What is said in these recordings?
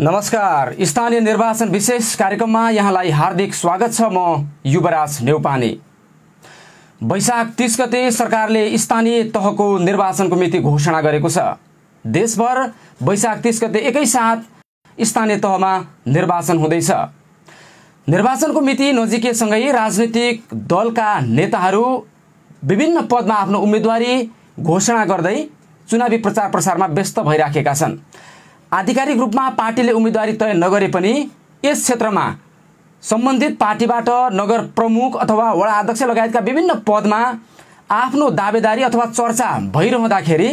नमस्कार। स्थानीय निर्वाचन विशेष कार्यक्रममा यहाँलाई हार्दिक स्वागत छ। म युवराज नेउपाने। वैशाख 30 गते सरकारले स्थानीय तहको निर्वाचनको मिति घोषणा गरेको छ। देशभर वैशाख 30 गते एकैसाथ स्थानीय तहमा निर्वाचन हुँदैछ। निर्वाचनको मिति नजिकैसँगै राजनीतिक दलका नेताहरू विभिन्न पदमा आफ्नो उम्मेदवारी घोषणा गर्दै चुनावी प्रचार प्रसारमा व्यस्त भइराखेका छन्। आधिकारिक रूपमा पार्टीले उम्मेदवारी तय नगरे पनि यस क्षेत्रमा सम्बन्धित पार्टीबाट नगर प्रमुख अथवा वडा अध्यक्ष लगायतका विभिन्न पदमा आफ्नो दावेदारी अथवा चर्चा भइरहँदाखेरि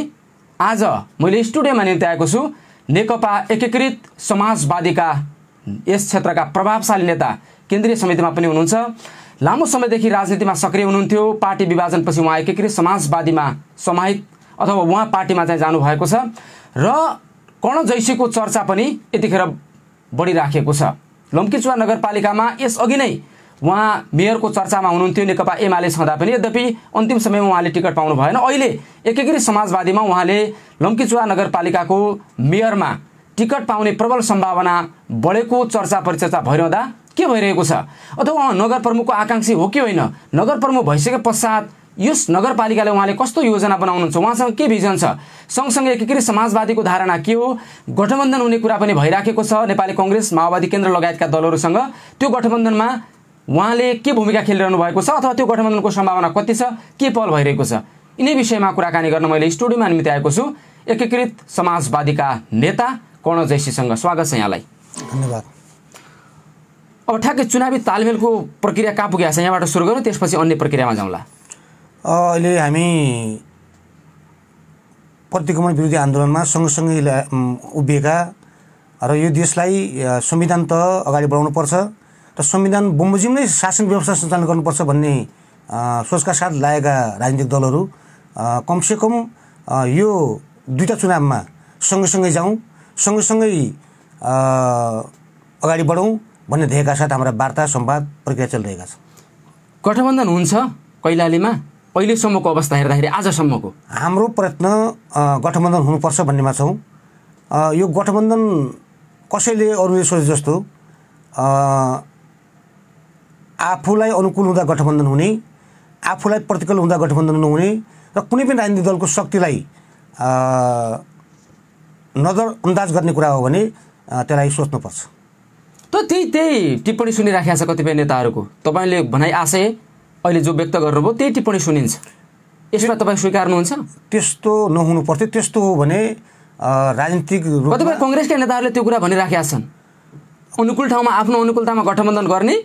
आज मैले स्टुडियोमा निम्ति आएको छु। नेकपा एकीकृत समाजवादीका यस क्षेत्रका प्रभावशाली नेता केन्द्रीय समितिमा पनि हुनुहुन्छ। लामो समयदेखि राजनीतिमा सक्रिय हुनुहुन्थ्यो। पार्टी विभाजनपछि उहाँ एकीकृत समाजवादीमा समाहित अथवा उहाँ पार्टीमा चाहिँ जानुभएको छ र कर्ण जैसीको चर्चा पनि यतिखेर बढिराखेको छ। लम्कीचुवा नगरपालिकामा यसअघि नै उहाँ मेयरको चर्चामा हुनुहुन्थ्यो नेकपा एमाले छँदा पनि। यद्यपि अन्तिम समयमा उहाँले टिकट पाउनु भएन। अहिले एकीकृत समाजवादीमा उहाँले लम्कीचुवा नगरपालिकाको मेयरमा टिकट पाउने प्रबल सम्भावना बढेको चर्चा परिचर्चा भइरहँदा के भइरहेको छ, अथवा उहाँ नगर प्रमुखको आकांक्षी हो कि होइन, नगर प्रमुख भइसके पश्चात यस नगरपालिकाले उहाँले कस्तो योजना बनाउनुहुन्छ, उहाँसँग के भिजन छ, सँगसँगै एकीकृत समाजवादीको धारणा के हो, गठबन्धन हुने कुरा पनि भइराखेको छ नेपाली कांग्रेस माओवादी केन्द्र लगायतका दलहरूसँग। त्यो गठबन्धनमा उहाँले के भूमिका खेलिरहनु भएको छ अथवा त्यो गठबन्धनको सम्भावना कति छ, के पहल भइरहेको छ, यिनै विषयमा कुराकानी गर्न मैले स्टुडियोमा निम्ति आएको छु। एकीकृत समाजवादीका नेता कर्ण जैसीसँग स्वागत छ यहाँलाई। धन्यवाद। अब ठ्याक्कै चुनावी तालमेलको प्रक्रिया कहाँ पुगेको छ, यहाँबाट सुरु गरौँ, त्यसपछि अन्य प्रक्रियामा जाउँला। अहिले हामी प्रतिक्रमण विरोधी आन्दोलनमा सँगसँगै उभिएका र यो देशलाई संविधान त अगाडि बढाउनुपर्छ र संविधान बमोजिम नै शासन व्यवस्था सञ्चालन गर्नुपर्छ भन्ने सोचका साथ लागेका राजनीतिक दलहरू कमसेकम यो दुईटा चुनावमा सँगसँगै जाउँ, सँगसँगै अगाडि बढौँ भन्ने ध्येयका साथ हाम्रा वार्ता संवाद प्रक्रिया चलिरहेका छ। गठबन्धन हुन्छ कैलालीमा अहिलेसम्मको अवस्था हेर्दाखेरि आजसम्मको हाम्रो प्रयत्न गठबन्धन हुनुपर्छ भन्नेमा छौँ। यो गठबन्धन कसैले अरूले सोचे जस्तो आफूलाई अनुकूल हुँदा गठबन्धन हुने, आफूलाई प्रतिकूल हुँदा गठबन्धन नहुने र कुनै पनि राजनीतिक दलको शक्तिलाई नजरअन्दाज गर्ने कुरा हो भने त्यसलाई सोच्नुपर्छ। त त्यही टिप्पणी सुनिराखेको छ कतिपय नेताहरूको। तपाईँले भनाइ आशय अहिले जो व्यक्त गर्नुभयो त्यही टिप्पणी सुनिन्छ, यसमा तपाईँ स्वीकार्नुहुन्छ? त्यस्तो नहुनु पर्थ्यो। त्यस्तो हो भने राजनीतिक कतिपय कांग्रेसका नेताहरूले त्यो कुरा भनिराखेका छन्, अनुकूल ठाउँमा आफ्नो अनुकूलतामा गठबन्धन गर्ने,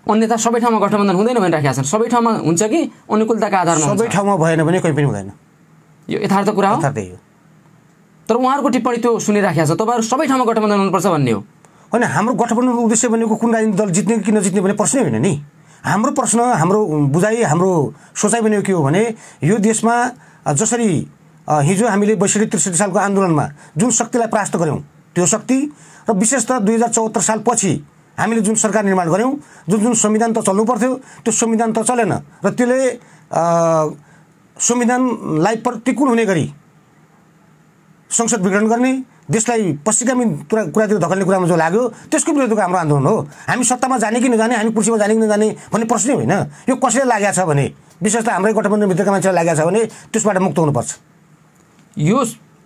अन्यथा सबै ठाउँमा गठबन्धन हुँदैन भनिराखेका छन्। सबै ठाउँमा हुन्छ कि अनुकूलताका आधारमा? सबै ठाउँमा भएन भने कहीँ पनि हुँदैन। यो यथार्थ कुरा हो। यथार्थ हो। तर उहाँहरूको टिप्पणी त्यो सुनिराखेका छ, तपाईँहरू सबै ठाउँमा गठबन्धन हुनुपर्छ भन्ने हो। होइन, हाम्रो गठबन्धनको उद्देश्य भनेको कुन राजनीतिक दल जित्ने कि नजित्ने भन्ने प्रश्नै होइन नि। हाम्रो प्रश्न, हाम्रो बुझाइ, हाम्रो सोचाइ भनेको के हो भने यो देशमा जसरी हिजो हामीले 62-63 सालको आन्दोलनमा जुन शक्तिलाई परास्त गऱ्यौँ, त्यो शक्ति र विशेषतः 2074 सालपछि हामीले जुन सरकार निर्माण गऱ्यौँ, जुन संविधान त चल्नु पर्थ्यो त्यो संविधान त चलेन र त्यसले संविधानलाई प्रतिकूल हुने गरी संसद विघटन गर्ने, देशलाई पश्चिमी कुरातिर धकेल्ने कुरामा जो लाग्यो त्यसको विरुद्धको हाम्रो आन्दोलन हो। हामी सत्तामा जाने कि नजाने, हामी कुर्सीमा जाने कि नजाने भन्ने प्रश्नै होइन। यो कसैले लागेको छ भने, विशेष त हाम्रै गठबन्धनभित्रका मान्छेलाई लागेको छ भने त्यसबाट मुक्त हुनुपर्छ। यो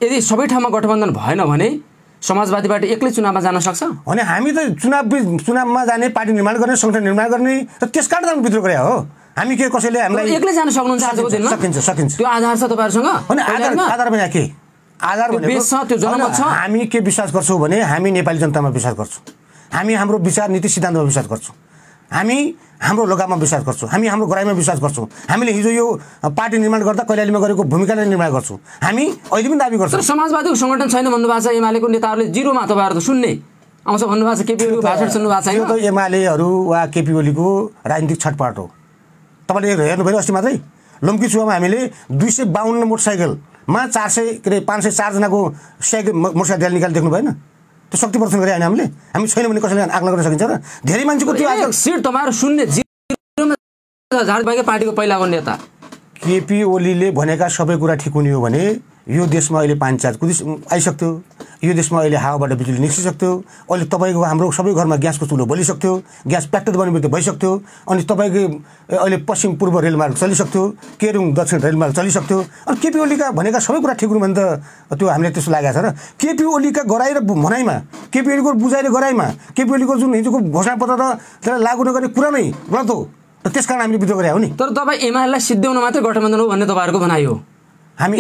यदि सबै ठाउँमा गठबन्धन भएन भने समाजवादीबाट एक्लै चुनावमा जान सक्छ भने हामी त चुनावमा जाने, पार्टी निर्माण गर्ने, संगठन निर्माण गर्ने र त्यसकारण त विद्रोह गरे हो। हामी के कसैले हामीलाई एक्लै जान सक्नुहुन्छ आजको दिनमा? सकिन्छ। त्यो आधार छ तपाईँहरूसँग? होइन, आधार भने के? आधार भनेको हामी के विश्वास गर्छौँ भने हामी नेपाली जनतामा विश्वास गर्छौँ, हामी हाम्रो विचार नीति सिद्धान्तमा विश्वास गर्छौँ, हामी हाम्रो लगाममा विश्वास गर्छौँ, हामी हाम्रो गराइमा विश्वास गर्छौँ। हामीले हिजो यो पार्टी निर्माण गर्दा कैलालीमा गरेको भूमिकालाई निर्माण गर्छौँ, हामी अहिले पनि दाबी गर्छौँ। समाजवादीको संगठन छैन भन्नुभएको छ एमालेको नेताहरूले, जिरोमा तपाईँहरू त सुन्ने आउँछ भन्नुभएको छ। केपी ओलीको भाषण सुन्नु भएको छैन? यो त एमालेहरू वा केपी ओलीको राजनीतिक छटपट हो। तपाईँले हेर्नुभयो अस्ति मात्रै लम्कीचुवामा हामीले 252 मोटरसाइकलमा 504 जनाको साइकल मोटरसाइकल र्याली निकालेर देख्नु भएन? त्यो शक्ति प्रदर्शन गरे होइन हामीले? हामी छैन भने कसैले आकलन गर्न सकिन्छ र? धेरै मान्छेको त्यो सिट तपाईँहरू सुन्ने झाडपाके पार्टीको पहिलाको नेता केपी ओलीले भनेका सबै कुरा ठिक हुने हो भने यो देशमा अहिले पञ्चायत आइसक्थ्यो। यो देशमा अहिले हावाबाट बिजुली निस्किसक्थ्यो। अहिले तपाईँको हाम्रो सबै घरमा ग्यासको चुलो बलिसक्थ्यो, ग्यास प्याक्टेज बनिँदै भइसक्थ्यो। अनि तपाईँको अहिले पश्चिम पूर्व रेलमार्ग चलिसक्थ्यो, केरुङ दक्षिण रेलमार्ग चलिसक्थ्यो। अनि केपी ओलीका भनेका सबै कुरा ठिक हुनु भने त त्यो हामीले त्यस्तो लागेको छ र केपी ओलीका गराइ र भनाइमा, केपी ओलीको बुझाइ र गराइमा, केपी ओलीको जुन हिजोको घोषणापत्र र त्यसलाई लागू नगर्ने कुरा नै गलत हो र त्यस कारण हामीले विद्रोह गरे हो नि। तर तपाईँ एमालेलाई सिद्ध्याउन मात्रै गठबन्धन हो भन्ने तपाईँहरूको भनाइ हो। हामी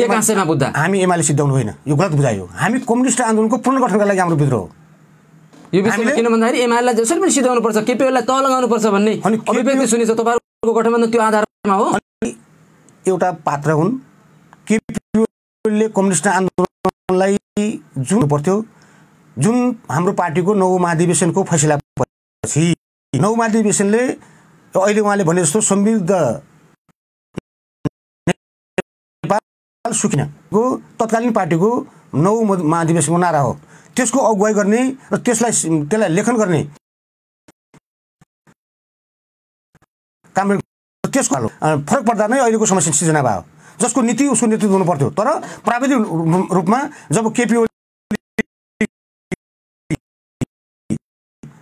एमाले सिद्ध्याउनु होइन, यो गलत बुझाइ हो। हामी कम्युनिस्ट आन्दोलनको पुनर्गठनका लागि हाम्रो विद्रोह हो। यो विषयमा किन भन्दाखेरि एमालेलाई जसरी पनि सिद्ध्याउनु पर्छ, केपी ओलीलाई तल लगाउनु पर्छ भन्ने अभिव्यक्ति सुनिन्छ। तपाईँहरूको गठबन्धन त्यो आधारमा हो। एउटा पात्र हुन्, केपी ओलीले कम्युनिस्ट आन्दोलनलाई जुन पर्थ्यो, जुन हाम्रो पार्टीको 9औं महाधिवेशनको फैसला पछि 9औं महाधिवेशनले अहिले उहाँले भने जस्तो समृद्ध सुकिनाको तत्कालीन पार्टीको 9औं महाधिवेशनको नारा हो। त्यसको अगुवाई गर्ने र त्यसलाई लेखन गर्ने काम त्यसको फरक पर्दा नै अहिलेको समस्या सिर्जना भयो। जसको नीति उसको नेतृत्व हुनु पर्थ्यो। तर प्राविधिक रूपमा जब केपी ओली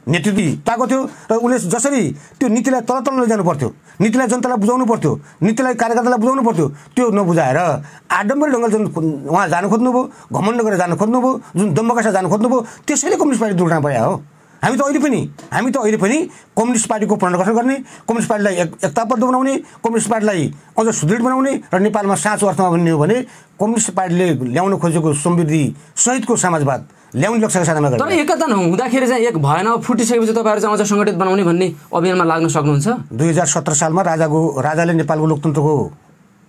नेतृत्व पाएको थियो र उसले जसरी त्यो नीतिलाई तल लैजानु पर्थ्यो, नीतिलाई जनतालाई बुझाउनु पर्थ्यो, नीतिलाई कार्यकर्तालाई बुझाउनु पर्थ्यो, त्यो नबुझाएर आडम्बरी ढङ्गले जुन उहाँ जानु खोज्नुभयो, घमण्ड गरेर जानु खोज्नुभयो, जुन दम्बका साथ जानु खोज्नुभयो, त्यसैले कम्युनिस्ट पार्टी दुर्घटना पर्या हो। हामी त अहिले पनि कम्युनिस्ट पार्टीको पुनर्गठन गर्ने, कम्युनिस्ट पार्टीलाई एकताबद्ध बनाउने, कम्युनिस्ट पार्टीलाई अझ सुदृढ बनाउने र नेपालमा साँचो अर्थमा भन्ने हो भने कम्युनिस्ट पार्टीले ल्याउन खोजेको समृद्धि सहितको समाजवाद ल्याउने लक्ष्यका साथमा गर्छ। तर एकता नहुँदाखेरि चाहिँ एक भएन, फुटिसकेपछि तपाईँहरू चाहिँ अझ सङ्गठित बनाउने भन्ने अभियानमा लाग्न सक्नुहुन्छ। 2017 सालमा राजाले नेपालको लोकतन्त्रको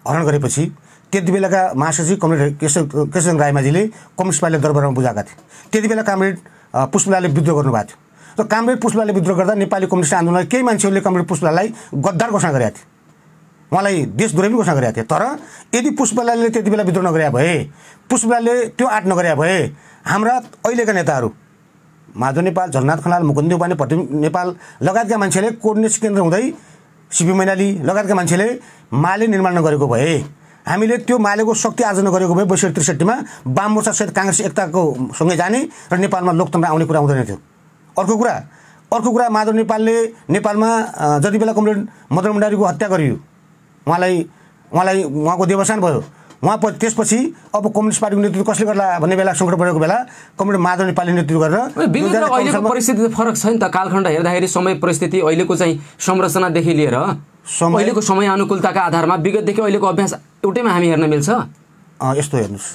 हरण गरेपछि त्यति बेलाका महासचिव कमरेड केशव रायमाझीले कम्युनिस्ट पार्टीले दरबारमा बुझाएका थिए। त्यति बेला कमरेड पुष्पलालले विद्रोह गर्नुभएको थियो र कमरेड पुष्पलालले विद्रोह गर्दा नेपाली कम्युनिस्ट आन्दोलनले केही मान्छेहरूले कमरेड पुष्पलाललाई गद्दार घोषणा गरेका थिए, उहाँलाई देशद्रोही पनि घोषणा गरेका थिए। तर यदि पुष्पलालले त्यति बेला विद्रोह नगरे भए, पुष्पलालले त्यो आँट नगरे भए हाम्रा अहिलेका नेताहरू माधव नेपाल, झलनाथ खनाल, मुकुन्द उपाने, प्रदीप नेपाल लगायतका मान्छेले कोर्डिनेसन केन्द्र हुँदै सिपी मैनाली लगायतका मान्छेले माले निर्माण नगरेको भए, हामीले त्यो मालेको शक्ति आर्जन गरेको भए 62-63 वाम मोर्चा सहित काङ्ग्रेस एकताको सँगै जाने र नेपालमा लोकतन्त्र आउने कुरा हुँदैन थियो। अर्को कुरा माधव नेपालले नेपालमा जति बेला कमरेड मदन भण्डारीको हत्या गरियो, उहाँको देवसान भयो, त्यसपछि अब कम्युनिस्ट पार्टीको नेतृत्व कसले गर्ला भन्ने बेला सङ्कट परेको बेला कमरेड माधव नेपालले नेतृत्व गरेर अहिलेको परिस्थिति फरक छ नि त। कालखण्ड हेर्दाखेरि समय परिस्थिति अहिलेको चाहिँ संरचनादेखि लिएर अहिलेको समय अनुकूलताका आधारमा विगतदेखि अहिलेको अभ्यास एउटैमा हामी हेर्न मिल्छ। यस्तो हेर्नुहोस्,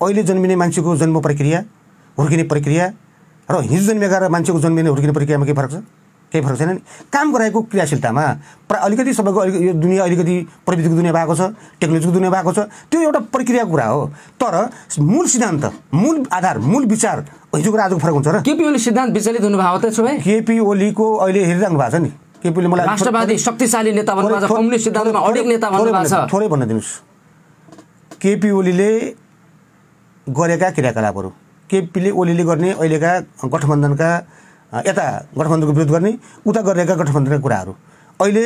अहिले जन्मिने मान्छेको जन्म प्रक्रिया, हुर्किने प्रक्रिया र हिजो जन्मेका र मान्छेको जन्मिने हुर्किने प्रक्रियामा केही फरक छ? केही फरक छैन नि। काम गराएको क्रियाशीलतामा अलिकति सबैको यो दुनियाँ अलिकति प्रविधिको दुनियाँ भएको छ, टेक्नोलोजीको दुनियाँ भएको छ, त्यो एउटा प्रक्रियाको कुरा हो। तर मूल सिद्धान्त, मूल आधार, मूल विचार हिजोको र आजको फरक हुन्छ र। केपी ओली सिद्धान्त विचलित हुनुभएको त छ भाइ? केपी ओलीको अहिले हेरिराख्नु भएको छ नि। केपी ओली मलाई राष्ट्रवादी शक्तिशाली नेता भन्नुभएको छ, कम्युनिस्ट सिद्धान्तमा अडिग नेता भन्नुभएको छ। थोरै भन्न दिनुहोस्, केपी ओलीले गरेका क्रियाकलापहरू, केपी ओलीले गर्ने अहिलेका गठबन्धनका यता गठबन्धनको विरोध गर्ने, उता गरेका गठबन्धनका कुराहरू, अहिले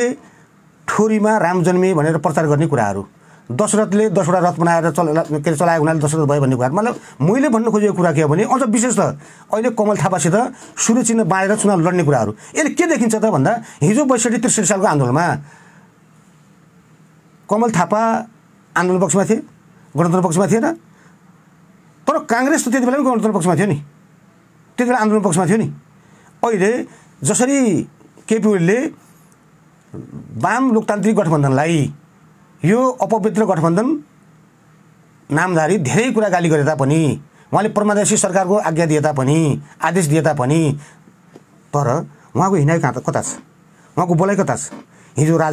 ठोरीमा राम जन्मे भनेर प्रचार गर्ने कुराहरू, दशरथले 10वटा रथ बनाएर चलाएको हुनाले दशरथ भयो भन्ने कुराहरू, मतलब मैले भन्नु खोजेको कुरा के हो भने अझ विशेष त अहिले कमल थापासित सूर्य चिन्ह बाँडेर चुनाव लड्ने कुराहरू। यसले के देखिन्छ त भन्दा हिजो 62-63 सालको आन्दोलनमा कमल थापा आन्दोलन पक्षमा थिए, गणतन्त्र पक्षमा थिएन। तर काङ्ग्रेस त त्यति बेला पनि गणतन्त्र पक्षमा थियो नि, त्यति बेला आन्दोलन पक्षमा थियो नि। अहिले जसरी केपी ओलीले वाम लोकतान्त्रिक गठबन्धनलाई यो अपवित्र गठबन्धन नामधारी धेरै कुरा गाली गरे तापनि, उहाँले परमादेशी सरकारको आज्ञा दिए तापनि, आदेश दिए तापनि, तर उहाँको हिँडाइ कता छ, उहाँको बोलाइ कता छ? हिजोका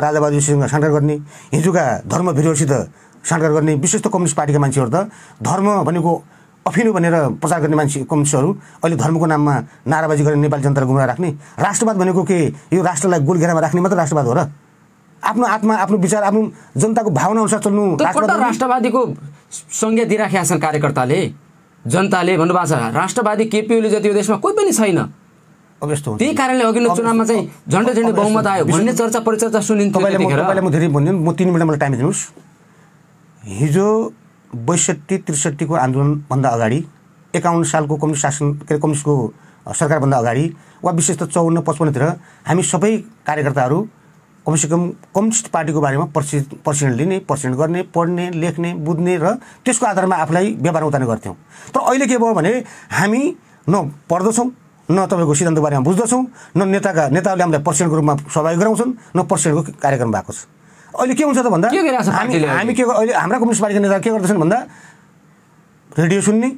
राजावादीहरूसँग साँठगाँठ गर्ने, हिजोका धर्मभिरुहरूसित साँठगाँठ गर्ने, विशेष त कम्युनिस्ट पार्टीका मान्छेहरू त धर्म भनेको अफिनो भनेर प्रचार गर्ने मान्छे कम्युनिस्टहरू अहिले धर्मको नाममा नाराबाजी गरेर नेपाली जनतालाई गुमराह राख्ने। राष्ट्रवाद भनेको के? यो राष्ट्रलाई गोल घेरामा राख्ने मात्र राष्ट्रवाद हो र? आफ्नो आत्मा, आफ्नो विचार, आफ्नो जनताको भावना अनुसार चल्नु राष्ट्रवादीको संज्ञा दिइराखेका छन् कार्यकर्ताले, जनताले भन्नुभएको छ। राष्ट्रवादी केपी ओली जति यो देशमा कोही पनि छैन। अब यस्तो त्यही कारणले अघिल्लो चुनावमा चाहिँ झन्डै बहुमत आयो भन्ने चर्चा परिचर्चा सुनिन्थ्यो। तपाईँलाई म धेरै भनिदिनु, म 3 मिनट मलाई टाइम दिनुहोस्। हिजो 62-63 को आन्दोलनभन्दा अगाडि 51 सालको कम्युनिस्ट शासन कम्युनिस्टको सरकारभन्दा अगाडि वा विशेष त 54-55 तिर हामी सबै कार्यकर्ताहरू कमसेकम कम्युनिस्ट पार्टीको बारेमा प्रशिक्षण लिने, प्रशिक्षण गर्ने, पढ्ने, लेख्ने, बुझ्ने र त्यसको आधारमा आफूलाई व्यवहारमा उतार्ने गर्थ्यौँ। तर अहिले के भयो भने हामी न पढ्दछौँ, न तपाईँको सिद्धान्तको बारेमा बुझ्दछौँ, न नेताहरूले हामीलाई प्रशिक्षणको रूपमा सहभागी गराउँछन्, न प्रशिक्षणको कार्यक्रम भएको छ। अहिले के हुन्छ त भन्दा हामी के अहिले हाम्रा कम्युनिस्ट पार्टीका नेताहरू के गर्दछन् भन्दा रेडियो सुन्ने,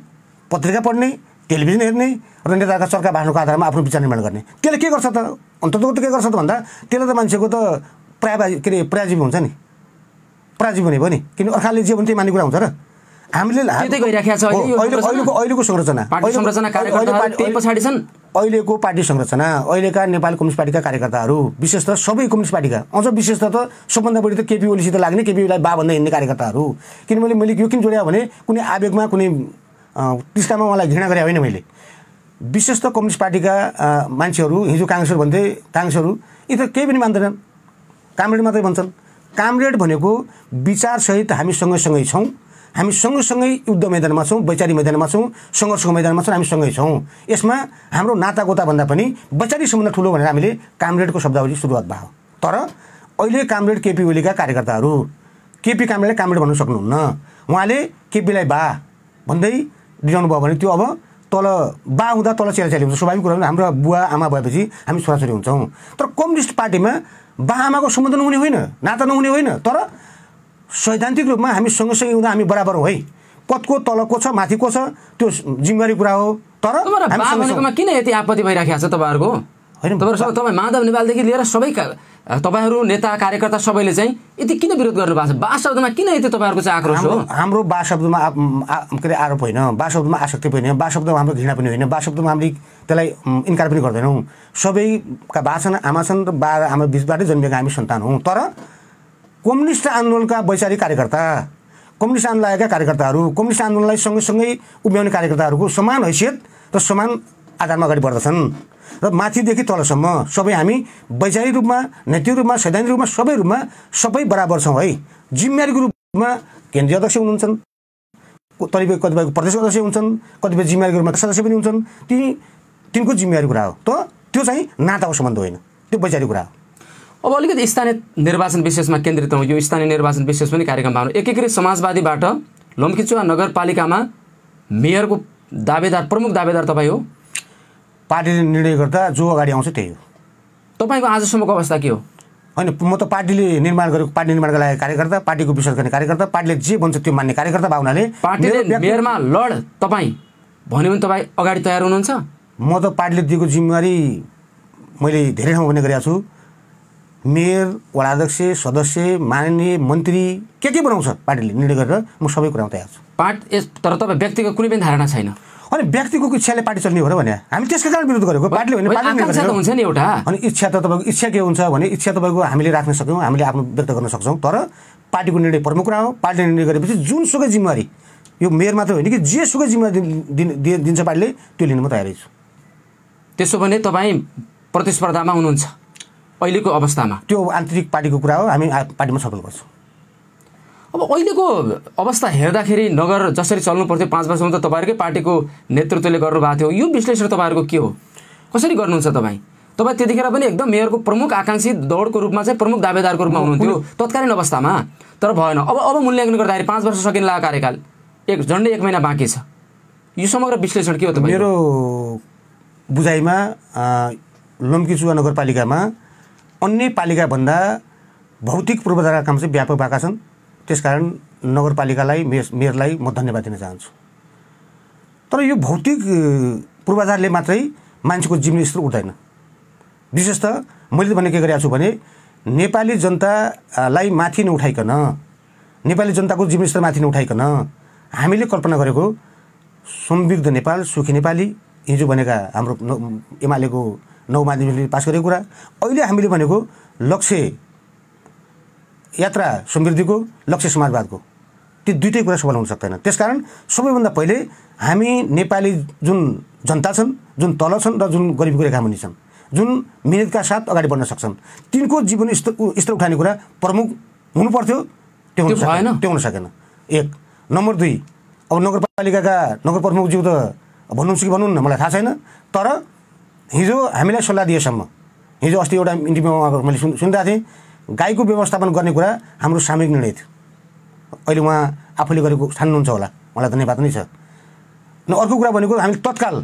पत्रिका पढ्ने, टेलिभिजन हेर्ने र नेताका चर्का भाषणको आधारमा आफ्नो विचार निर्माण गर्ने। त्यसले के गर्छ त अन्ततः के गर्छ त भन्दा त्यसले त मान्छेको त पराजीव हुन्छ नि, पराजीव हुने भयो नि, किन अर्काले जे भन्थे मान्ने कुरा हुन्छ र हामीले अहिलेको संरचना अहिलेको पार्टी संरचना अहिलेका नेपाली कम्युनिस्ट पार्टीका कार्यकर्ताहरू विशेषतः सबै कम्युनिस्ट पार्टीका अझ विशेषतः त सबभन्दा बढी त केपी ओलीसित लाग्ने, केपीलाई बा भन्दै हिँड्ने कार्यकर्ताहरू। किनभने मैले यो किन जोड्या भने कुनै आवेगमा कुनै तिस्तामा उहाँलाई घृणा गरे होइन, मैले विशेष त कम्युनिस्ट पार्टीका मान्छेहरू हिजो काङ्ग्रेसहरू भन्थे, काङ्ग्रेसहरू यी त केही पनि मान्दैनन्, कामरेड मात्रै भन्छन्। कामरेड भनेको विचारसहित हामी सँगै छौँ, हामी सँगसँगै युद्ध मैदानमा छौँ, वैचारिक मैदानमा छौँ, सङ्घर्षको मैदानमा छौँ, हामी सँगै छौँ। यसमा हाम्रो नातागोता भन्दा पनि वैचारिक सम्बन्ध ठुलो भनेर हामीले कामरेडको शब्दावली सुरुवात भयो। तर अहिले कामरेड केपी ओलीका कार्यकर्ताहरू केपी कामरेडलाई कामरेड भन्न सक्नुहुन्न, उहाँले केपीलाई बा भन्दै दिलाउनु भयो भने त्यो अब तल बा हुँदा तल चेलाचेली हुन्छ, स्वाभाविक कुरा। हाम्रो बुवा आमा भएपछि हामी छोराछोरी हुन्छौँ। तर कम्युनिस्ट पार्टीमा बा आमाको सम्बन्ध नहुने होइन, नाता नहुने होइन, तर सैद्धान्तिक रूपमा हामी सँगसँगै हुँदा हामी बराबर हौँ है। कतको तल को छ माथि को छ त्यो जिम्मेवारी कुरा हो। तर भनेकोमा किन यति आपत्ति भइराखेको छ तपाईँहरूको? तपाईँ माधव नेपालदेखि लिएर सबै तपाईँहरू नेता कार्यकर्ता सबैले चाहिँ यति किन विरोध गर्नु भएको छ? बा शब्दमा किन यति तपाईँहरूको चाहिँ आक्रोश हो? हाम्रो बा शब्दमा के अरे आरोप होइन, बा शब्दमा आसक्ति पनि होइन, बा शब्दमा हाम्रो घृणा पनि होइन, बा शब्दमा हामीले त्यसलाई इन्कार पनि गर्दैनौँ। सबैका बा छन्, आमा छन् र बा आमा बिचबाटै जन्मेका हामी सन्तान हौँ। तर कम्युनिस्ट आन्दोलनका वैचारिक कार्यकर्ता, कम्युनिस्ट आन्दोलन लागेका कार्यकर्ताहरू, कम्युनिस्ट आन्दोलनलाई सँगसँगै उभ्याउने कार्यकर्ताहरूको समान हैसियत र समान आधारमा अगाडि बढ्दछन् र माथिदेखि तलसम्म सबै हामी वैचारिक रूपमा, नैतिक रूपमा, सैद्धान्तिक रूपमा सबै रूपमा सबै बराबर छौँ है। जिम्मेवारीको रूपमा केन्द्रीय अध्यक्ष हुनुहुन्छ, कतिपय प्रदेश अध्यक्ष हुन्छन्, कतिपय जिम्मेवारीको रूपमा सदस्य पनि हुन्छन्। तिनको जिम्मेवारी कुरा हो, त त्यो चाहिँ नाताको सम्बन्ध होइन, त्यो वैचारिक कुरा हो। अब अलिकति स्थानीय निर्वाचन विशेषमा केन्द्रित हौँ। यो स्थानीय निर्वाचन विशेष पनि कार्यक्रम पाउनु एकीकृत समाजवादीबाट लम्कीचुवा नगरपालिकामा मेयरको दावेदार, प्रमुख दावेदार तपाईँ हो। पार्टीले निर्णय गर्दा जो अगाडि आउँछ त्यही हो। तपाईँको आजसम्मको अवस्था के हो? होइन, म त पार्टीले निर्माण गरेको, पार्टी निर्माणका लागि कार्यकर्ता, पार्टीको विश्वास गर्ने कार्यकर्ता, पार्टीले जे भन्छ त्यो मान्ने कार्यकर्ता भए हुनाले पार्टीले मेयरमा लड तपाईँ भन्यो भने तपाईँ अगाडि तयार हुनुहुन्छ? म त पार्टीले दिएको जिम्मेवारी मैले धेरै ठाउँमा भन्ने गरेको छु। मेयर, वडाध्यक्ष, सदस्य, माननीय मन्त्री के बनाउँछ पार्टीले निर्णय गरेर म सबै कुरामा तयार छु। तर तपाईँ व्यक्तिको कुनै पनि धारणा छैन? अनि व्यक्तिको इच्छाले पार्टी चल्ने हो र भने हामी त्यसकै कारण विरोध गरेको। पार्टीले भने पार्टी हुन्छ नि एउटा। अनि इच्छा त तपाईँको इच्छा के हुन्छ भने इच्छा तपाईँको हामीले राख्न सक्यौँ, हामीले आफ्नो व्यक्त गर्न सक्छौँ। तर पार्टीको निर्णय प्रमुख कुरा हो। पार्टीले निर्णय गरेपछि जुनसुकै जिम्मेवारी, यो मेयर मात्र होइन कि जेसुकै जिम्मेवारी दिन्छ पार्टीले त्यो लिन म तयारै छु। त्यसो भने तपाईँ प्रतिस्पर्धामा हुनुहुन्छ अहिलेको अवस्थामा? त्यो आन्तरिक पार्टीको कुरा हो, हामी पार्टीमा छलफल गर्छौँ। अब अहिलेको अवस्था हेर्दाखेरि नगर जसरी चल्नु पर्थ्यो 5 वर्षमा त तपाईँहरूकै पार्टीको नेतृत्वले गर्नुभएको थियो। यो विश्लेषण तपाईँहरूको के हो? कसरी गर्नुहुन्छ तपाईँ? तपाईँ त्यतिखेर पनि एकदम मेयरको प्रमुख आकाङ्क्षी दौडको रूपमा चाहिँ प्रमुख दावेदारको रूपमा हुनुहुन्थ्यो तत्कालीन अवस्थामा, तर भएन। अब मूल्याङ्कन गर्दाखेरि 5 वर्ष सकिन लागेको कार्यकाल, झन्डै 1 महिना बाँकी छ। यो समग्र विश्लेषण के हो तपाईँ? मेरो बुझाइमा लम्कीचुवा नगरपालिकामा अन्य पालिकाभन्दा भौतिक पूर्वाधारका काम चाहिँ व्यापक भएका छन्। त्यसकारण नगरपालिकालाई, मेयरलाई म धन्यवाद दिन चाहन्छु। तर यो भौतिक पूर्वाधारले मात्रै मान्छेको जीवन स्तर उठ्दैन। विशेष त मैले भने के गरेको छु भने नेपाली जनतालाई माथि नउठाइकन, नेपाली जनताको जीवन स्तर माथि नउठाइकन हामीले कल्पना गरेको समृद्ध नेपाल, सुखी नेपाली, हिजो भनेका हाम्रो एमालेको 9 माध्यमिकले पास गरेको कुरा, अहिले हामीले भनेको लक्ष्य यात्रा समृद्धिको, लक्ष्य समाजवादको, त्यो दुईटै कुरा सफल हुन सक्दैन। त्यसकारण सबैभन्दा पहिले हामी नेपाली जुन जनता छन्, जुन तल छन् र जुन गरिबीको रेखामुनि छन्, जुन मिहिनेतका साथ अगाडि बढ्न सक्छन्, तिनको जीवन स्तर उठाउने कुरा प्रमुख हुनु पर्थ्यो। त्यो हुन सकेन। 1 नम्बर 2, अब नगरपालिकाका नगर प्रमुखज्यू त भन्नुहुन्छ कि भन्नुहुन्न मलाई थाहा छैन। तर हिजो हामीलाई सल्लाह दिएसम्म, हिजो अस्ति एउटा इन्टरभ्यूमा मैले सुनिरहेको थिएँ, गाईको व्यवस्थापन गर्ने कुरा हाम्रो सामूहिक निर्णय थियो। अहिले उहाँ आफूले गरेको ठान्नुहुन्छ होला, मलाई धन्यवाद नै छ। न अर्को कुरा भनेको हामीले तत्काल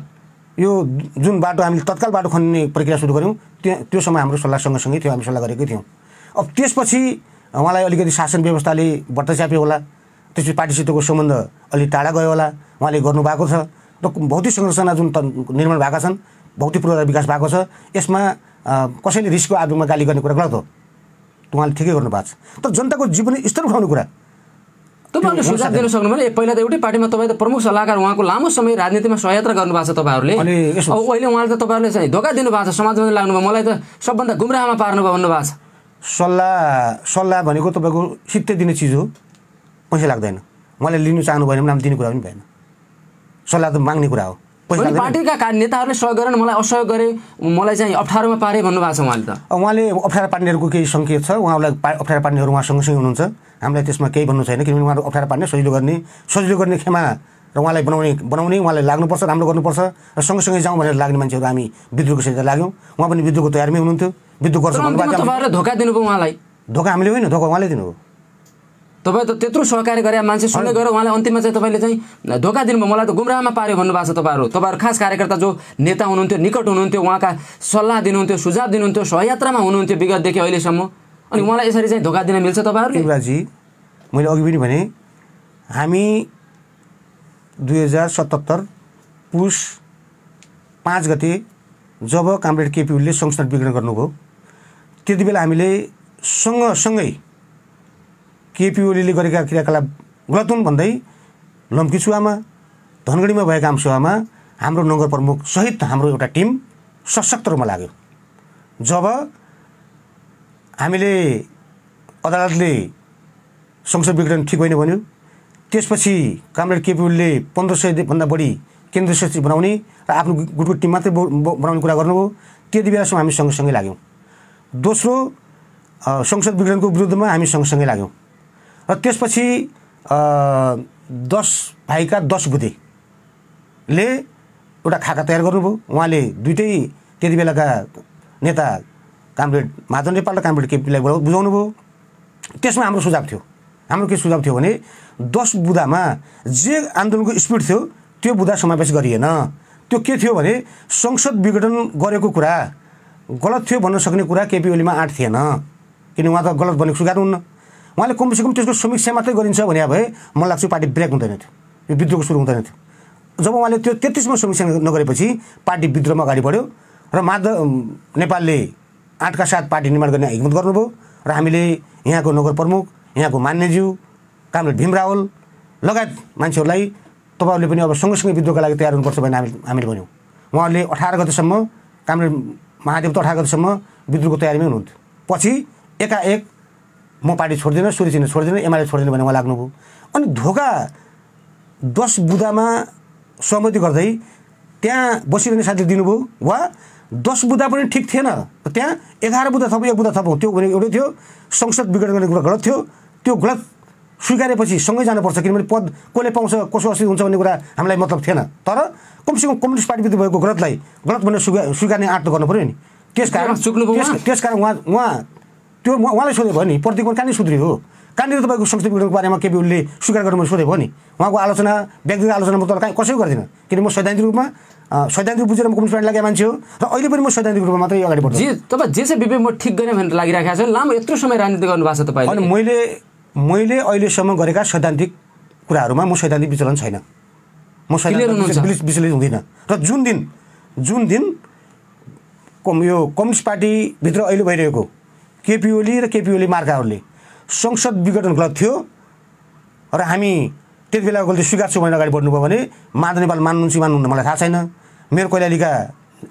यो जुन बाटो हामीले तत्काल बाटो खन्ने प्रक्रिया सुरु गऱ्यौँ, त्यो समय हाम्रो सल्लाह सँगसँगै थियो, हामी सल्लाह गरेकै थियौँ। अब त्यसपछि उहाँलाई अलिकति शासन व्यवस्थाले बट्टा च्याप्यो होला, त्यसपछि पार्टीसितको सम्बन्ध अलि टाढा गयो होला, उहाँले गर्नुभएको छ। र भौतिक संरचना जुन निर्माण भएका छन्, भौतिक पूर्वाधार विकास भएको छ, यसमा कसैले रिसको आधारमा गाली गर्ने कुरा गलत हो, उहाँले ठिकै गर्नुभएको छ। तर जनताको जीवन स्तर उठाउने कुरा तपाईँहरूले सुझाव दिन सक्नुभयो। पहिला त एउटै पार्टीमा तपाईँ त प्रमुख सल्लाहकार, उहाँको लामो समय राजनीतिमा सहयात्रा गर्नुभएको छ तपाईँहरूले। अब अहिले उहाँले त तपाईँहरूले चाहिँ धोका दिनुभएको छ, समाजमा लाग्नुभयो, मलाई त सबभन्दा गुमराहमा पार्नुभयो भन्नुभएको छ। सल्लाह भनेको तपाईँको सित्तै दिने चिज हो, पैसा लाग्दैन। उहाँले लिनु चाहनु भएन भने नाम दिने कुरा पनि भएन, सल्लाह त माग्ने कुरा हो। पार्टीका नेताहरूले सहयोग गरेन, मलाई असहयोग गरे, मलाई चाहिँ अप्ठ्यारोमा पारे भन्नुभएको छ उहाँले। त उहाँले अप्ठ्यारो पार्नेहरूको केही सङ्केत छ, उहाँलाई अप्ठ्यारो पार्नेहरू उहाँ सँगसँगै हुनुहुन्छ, हामीलाई त्यसमा केही भन्नु छैन। किनभने उहाँहरू अप्ठ्यारो पार्ने सजिलो गर्ने खेमा र उहाँलाई बनाउने उहाँलाई लाग्नुपर्छ, राम्रो गर्नुपर्छ र सँगसँगै जाउँ भनेर लाग्ने मान्छेहरू हामी विद्रोहको सिलसिला लाग्यौँ। उहाँ पनि विद्रोहको तयारीमै हुनुहुन्थ्यो, विद्रोह गर्छ भन्नुभएको। तपाईँहरूले धोका दिनुभयो उहाँलाई? धोका हामीले होइन, धोका उहाँले दिनुभयो। तपाईँ त त्यत्रो सहकार्य गरे मान्छे सुन्दै गएर उहाँलाई अन्तिममा चाहिँ तपाईँले चाहिँ धोका दिनुभयो, मलाई त गुमराहमा पार्यो भन्नुभएको छ। तपाईँहरू खास कार्यकर्ता जो नेता हुनुहुन्थ्यो, निकट हुनुहुन्थ्यो, उहाँका सल्लाह दिनुहुन्थ्यो, सुझाव दिनुहुन्थ्यो, सहयात्रामा हुनुहुन्थ्यो विगतदेखि अहिलेसम्म, अनि उहाँलाई यसरी चाहिँ धोका दिन मिल्छ तपाईँहरूले? युवराजी, मैले अघि पनि भने हामी 2077 पुस 5 गते जब कामरेड केपी ओलीले संसद विघटन गर्नुभयो, त्यति बेला हामीले सँगसँगै केपी ओलीले गरेका क्रियाकलाप गलत हुन् भन्दै लम्कीचुवामा, धनगढीमा भएका आमसभामा हाम्रो नगर प्रमुख सहित हाम्रो एउटा टिम सशक्त रूपमा लाग्यो। जब हामीले अदालतले संसद विघटन ठिक होइन भन्यो, त्यसपछि कामरेड केपी ओलीले 1500 भन्दा बढी केन्द्रीय सचिव बनाउने र आफ्नो गुटको टिम मात्रै बनाउने कुरा गर्नुभयो। त्यति बेलासम्म हामी सँगसँगै लाग्यौँ। दोस्रो संसद विघटनको विरुद्धमा हामी सँगसँगै लाग्यौँ र त्यसपछि 10 भाइका 10 बुधेले एउटा खाका तयार गर्नुभयो। उहाँले दुइटै त्यति बेलाका नेता कामरेड महाजन नेपाल र कामरेड केपीलाई बुझाउनु भयो। त्यसमा हाम्रो सुझाव थियो, हाम्रो के सुझाव थियो भने 10 बुदामा जे आन्दोलनको स्पिड थियो त्यो बुदा समावेश गरिएन। त्यो के थियो भने संसद विघटन गरेको कुरा गलत थियो भन्न सक्ने कुरा केपी ओलीमा आँट थिएन, किन उहाँ त गलत भनेको स्वीकार्नुहुन्न। उहाँले कमसेकम त्यसको समीक्षा मात्रै गरिन्छ भने भए मलाई लाग्छ पार्टी ब्रेक हुँदैन थियो, यो विद्रोहको सुरु हुँदैन थियो। जब उहाँले त्यो 33मा समीक्षा नगरेपछि पार्टी विद्रोहमा अगाडि बढ्यो र माधव नेपालले आँटका साथ पार्टी निर्माण गर्ने हिम्मत गर्नुभयो र हामीले यहाँको नगर प्रमुख, यहाँको मान्यज्यू कामरेड भीम रावल लगायत मान्छेहरूलाई तपाईँहरूले पनि अब सँगसँगै विद्रोहका लागि तयार हुनुपर्छ भनेर हामीले भन्यौँ। उहाँहरूले 18 गतेसम्म कामरेड महादेव त 18 गतेसम्म विद्रोहको तयारीमै हुनुहुन्थ्यो। पछि एकाएक म पार्टी छोड्दिनँ, सूर्य चिन्ह छोड्दिनँ, एमाले छोड्दिनँ भनेर उहाँ लाग्नुभयो। अनि धोका 10 बुदामा सहमति गर्दै त्यहाँ बसिरहने साथीले दिनुभयो, वा 10 बुदा पनि ठिक थिएन, त्यहाँ 11 बुदा थपौँ, 1 बुदा थपौँ, त्यो भने एउटै थियो। संसद विघटन गर्ने कुरा गलत थियो, त्यो गलत स्वीकारेपछि सँगै जानुपर्छ, किनभने पद कसले पाउँछ, कसो असुविधा हुन्छ भन्ने कुरा हामीलाई मतलब थिएन। तर कमसेकम कम्युनिस्ट पार्टीभित्र भएको गलतलाई गलत भनेर स्वीकार्ने आँट त गर्नु पऱ्यो नि। त्यसकारण उहाँलाई सोधे भयो नि, प्रतिकोण कहाँनिर सुध्रियो हो, कहाँनिर तपाईँको संसद विघटनको बारेमा केपी ओलीले स्वीकार गर्नु मैले सोधे भयो नि। उहाँको आलोचना, व्यक्तिगत आलोचना म त कसैको गर्दिनँ, किन म सैद्धान्तिक रूपमा सैद्धान्तिक बुझेर म कम्युनिस्ट पार्टी लागेको मान्छे हो र अहिले पनि म सैद्धान्तिक रूपमा मात्रै अगाडि बढ्छु। तपाईँ जे चाहिँ विवेक म ठिक गरेँ भनेर लागिरहेको छ, लामो यत्रो समय राजनीति गर्नुभएको छ तपाईँले। अनि मैले अहिलेसम्म गरेका सैद्धान्तिक कुराहरूमा म सैद्धान्तिक विचलन छैन, म सैद्धान्तिक विचलित हुँदिनँ। र जुन दिन यो कम्युनिस्ट पार्टीभित्र अहिले भइरहेको केपी ओली र केपी ओली मार्काहरूले संसद विघटन गलत थियो र हामी त्यति बेला गल्ती स्वीकार्छौँ भनेर अगाडि बढ्नुभयो भने माधव नेपाल मान्नुहुन्छ मान्नुहुन्न मलाई थाहा छैन, मेरो कैलालीका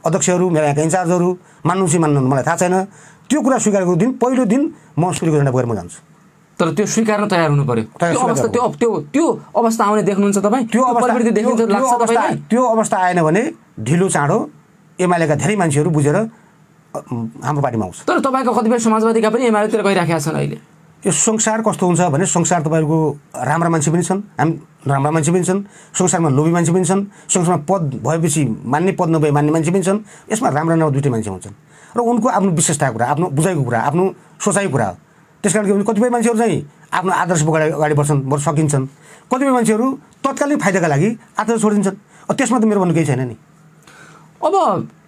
अध्यक्षहरू, मेरो यहाँका इन्चार्जहरू मान्नुहुन्छ मान्नुहुन्न मलाई थाहा छैन। त्यो कुरा स्वीकारेको दिन, पहिलो दिन म सूर्यको झन्डा बोकेर म जान्छु। तर त्यो स्वीकार्न तयार हुनु पर्यो। त्यो अवस्था आउने देख्नुहुन्छ तपाईँ? त्यो अवस्था आएन भने ढिलो चाँडो एमालेका धेरै मान्छेहरू बुझेर हाम्रो पार्टीमा आउँछ। तर तपाईँको कतिपय समाजवादीका पनि एमालेतिर गइराखेका छन् अहिले। यो संसार कस्तो हुन्छ भने संसार तपाईँहरूको राम्रा मान्छे पनि छन्, हामी नराम्रा मान्छे पनि छन्, संसारमा लोभी मान्छे पनि छन्, संसारमा पद भएपछि मान्ने पद नभए मान्ने मान्छे पनि छन्। यसमा राम्रा नराम्रा दुइटै मान्छे हुन्छन् र उनको आफ्नो विशेषताको कुरा, आफ्नो बुझाइको कुरा, आफ्नो सोचाइको कुरा हो। त्यसकारण के भने कतिपय मान्छेहरू चाहिँ आफ्नो आदर्श बोकेर अगाडि बढ्छन्, बरु सकिन्छन्। कतिपय मान्छेहरू तत्कालीन फाइदाका लागि आदर्श छोडिदिन्छन्। त्यसमा त मेरो भन्नु केही छैन नि। अब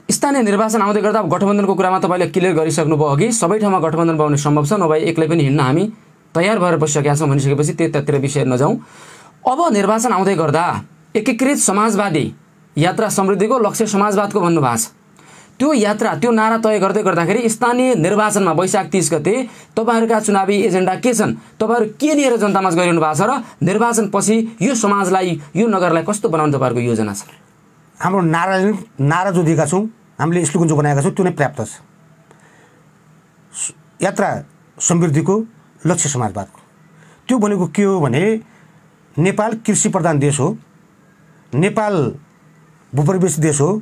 स्थानीय निर्वाचन आउँदै गर्दा अब गठबन्धनको कुरामा तपाईँले क्लियर गरिसक्नुभयो अघि, सबै ठाउँमा गठबन्धन पाउने सम्भव छ, नभए एक्लै पनि हिँड्न हामी तयार भएर बसिसकेका छौँ भनिसकेपछि त्यतातिर विषय नजाउँ। अब निर्वाचन आउँदै गर्दा एकीकृत समाजवादी यात्रा समृद्धिको लक्ष्य समाजवादको भन्नुभएको छ। त्यो यात्रा, त्यो नारा तय गर्दै गर्दाखेरि स्थानीय निर्वाचनमा वैशाख 30 गते तपाईँहरूका चुनावी एजेन्डा के छन्, तपाईँहरू के लिएर जनतामा गरिरहनु भएको छ र निर्वाचनपछि यो समाजलाई, यो नगरलाई कस्तो बनाउने तपाईँहरूको योजना छ? हाम्रो नारा जो दिएका छौँ, हामीले स्लोगन जो बनाएका छौँ, त्यो नै पर्याप्त छ। यात्रा समृद्धिको लक्ष्य समाजवादको। त्यो भनेको के हो भने नेपाल कृषि प्रधान देश हो, नेपाल भूपरिवेश देश हो,